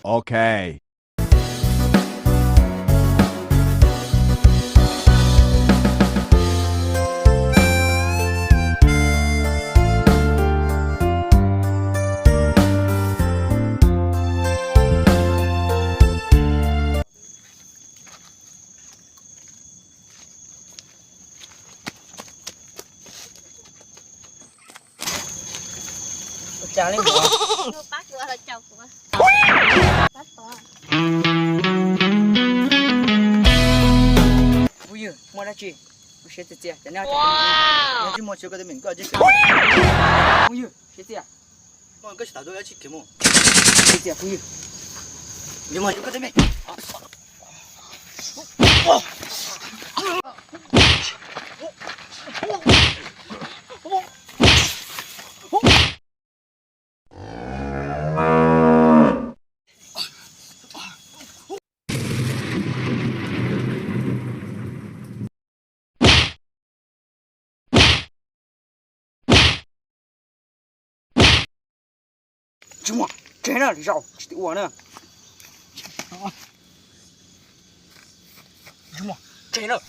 Okay. Chào lên bữa. Bác vừa là chồng của bác to. Vui như mua ra chi? Sẽ tự chia, chẳng nào chẳng. 요즘 뭐 저거 되면 이거 아직 Vui như, sẽ chia. 뭐 이것이 다 줘야지 개모. Sẽ chia vui như. 이제 뭐 저거 되면 Chú mà, thế nào thì rau, chỉ tự uống nữa. Chú mà, thế nào.